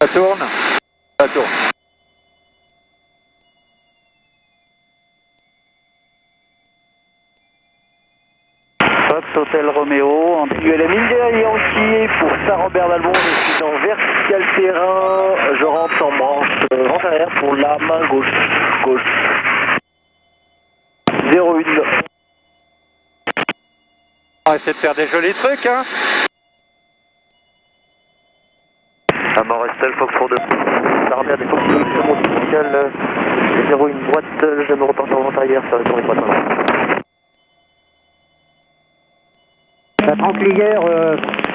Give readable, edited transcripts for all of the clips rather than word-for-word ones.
Ça tourne. Ça tourne. Fox Hotel Romeo, en ULM India Yankee pour Saint-Robert d'Albon, je suis en vertical terrain, je rentre en branche vent arrière pour la main gauche. 01. On va essayer de faire des jolis trucs, hein. Amor Estelle, Fox 2. Saint-Robert des Fox, je monte vertical, 01 droite, je me repars sur vent arrière, ça va tourner droite. La Tranquillière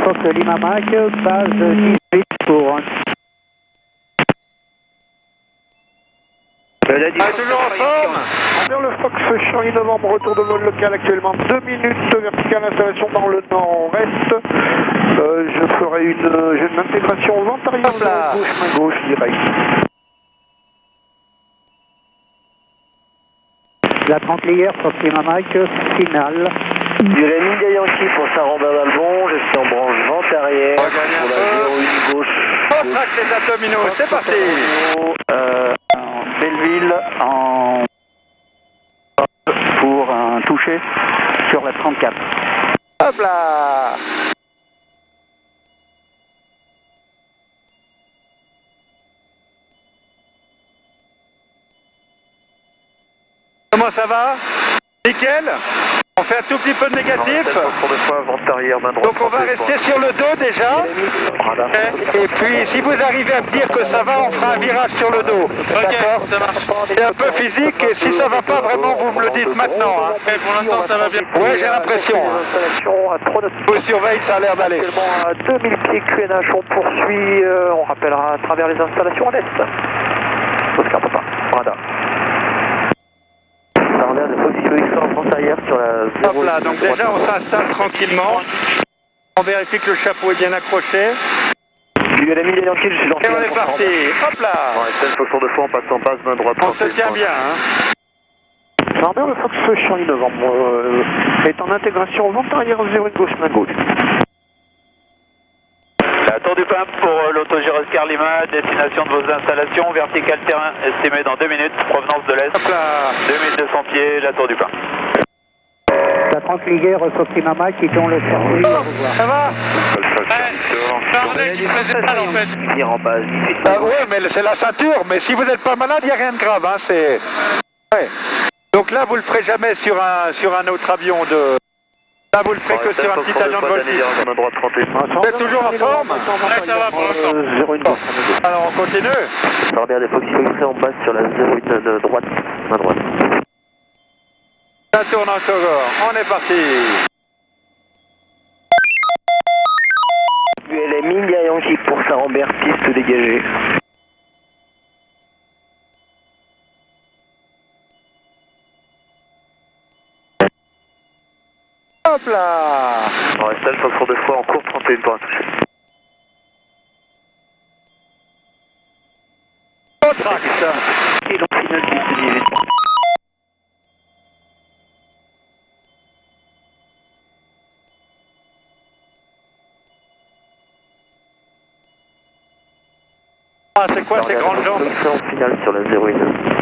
Fox Lima Mac, base 18 pour. Toujours en forme. Vers le Fox Charlie Novembre, retour de vol local actuellement 2 minutes, verticale installation dans le nord-est. Je ferai une intégration vent arrière main gauche direct. La Tranquillière Fox Lima Mac, finale. ULM India Yankee pour Saint-Robert d'Albon, je suis en branche vent arrière On va gagner pour un la 01 gauche. On traque les abdominaux, c'est parti. En Belleville, pour un toucher sur la 34. Hop là. Comment ça va? Nickel. On fait un tout petit peu de négatif. Donc on va rester sur le dos déjà. Et puis si vous arrivez à me dire que ça va, on fera un virage sur le dos. D'accord, ça marche. C'est un peu physique et si ça va pas vraiment, vous me le dites maintenant. Hein. Pour l'instant ça va bien. Ouais, j'ai l'impression. Vous surveillez, ça a l'air d'aller. À 2000 pieds QNH, on poursuit, on rappellera à travers les installations à l'est. Oscar Papa, radar. De position X en France arrière sur la 0. Hop là, donc déjà on s'installe tranquillement. On vérifie que le chapeau est bien accroché. ULM India Yankee, je suis dans Et on est parti. Hop là. Sur 2 fois en passant passe main droite. On se tient bien. Hein. Saint-Robert le Fox Charlie Novembre est en intégration vent arrière 01 gauche main gauche. La tour du Pin pour l'autogire Oscar Lima, destination de vos installations, vertical terrain estimé dans 2 minutes, provenance de l'Est, Hop là. 2200 pieds, la tour du Pin. La Tranquillière Fox Lima Mac qui dont le circuit. Au revoir. Ça va? Pardon, qui faisait mal en fait. Venir en base, Ouais, mais c'est la ceinture. Mais si vous n'êtes pas malade, il n'y a rien de grave. Hein, c'est... Ouais. Donc là, vous le ferez jamais sur un autre avion de... Là, vous le ferez que sur un petit avion de voltige. Vous êtes toujours en forme? Ouais, ça va pour l'instant. 01 gauche. Alors, on continue. Saint-Robert des Fox X en base sur la 08 de droite, main droite. Ça tourne encore. On est parti. ULM India Yankee pour Saint-Robert, piste dégagée. Hop là. On reste là, Fox 2 fois en cours, 31 pour un toucher. On traque. Et donc final piste 18. Ah, c'est quoi ces grandes jambes? En finale sur la 01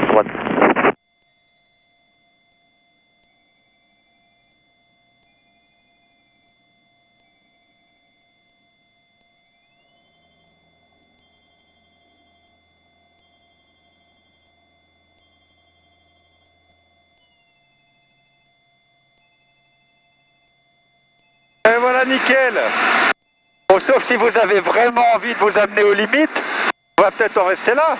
droite. Et voilà, nickel. Bon, sauf si vous avez vraiment envie de vous amener aux limites, on va peut-être en rester là.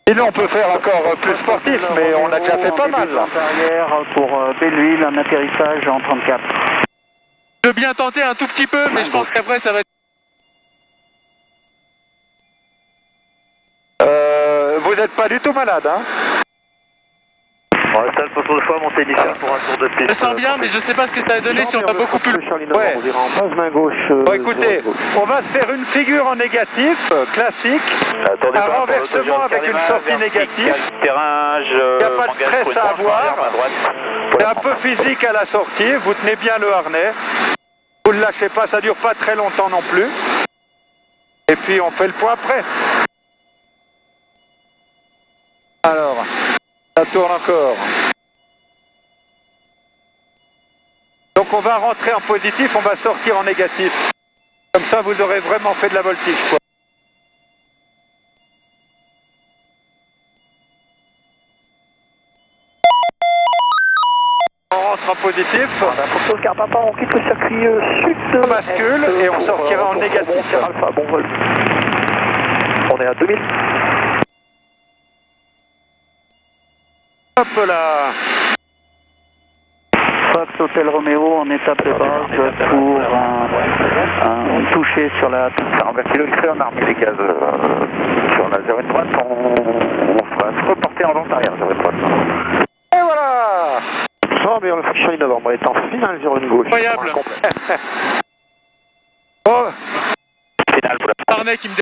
Sinon, on peut faire encore plus sportif, mais on a déjà fait pas mal là. Arrière pour Belleville, un atterrissage en 34. Je veux bien tenter un tout petit peu, mais je pense qu'après ça va être... Vous n'êtes pas du tout malade, hein? On reste à le poteau de fois, monter initial pour un tour de piste. Je sens bien, mais je sais pas ce que ça va donner si on va beaucoup plus... Ouais. On ira en base main gauche. Bon, écoutez, on va se faire une figure en négatif, classique, un renversement avec une sortie négative. Terrain, Il n'y a pas de stress à avoir. C'est un peu physique à la sortie, vous tenez bien le harnais. Vous ne le lâchez pas, ça dure pas très longtemps non plus. Et puis on fait le point après. Alors, ça tourne encore. Donc on va rentrer en positif, on va sortir en négatif. Comme ça vous aurez vraiment fait de la voltige, quoi. On rentre en positif. Pour Oscar Papa, on quitte le circuit sud. On bascule et on sortira en négatif. Alpha, bon vol. On est à 2000. Hop là. Fox Hotel Romeo en étape de base pour un toucher sur la... Alors, merci le créer en armée les gaz sur la 0 droite, on va se reporter en vente arrière 0 droite. Et voilà. Ça, mais le Charlie Novembre est en finale 0 gauche. Incroyable. Oh. Finale pour la... Arnais qui me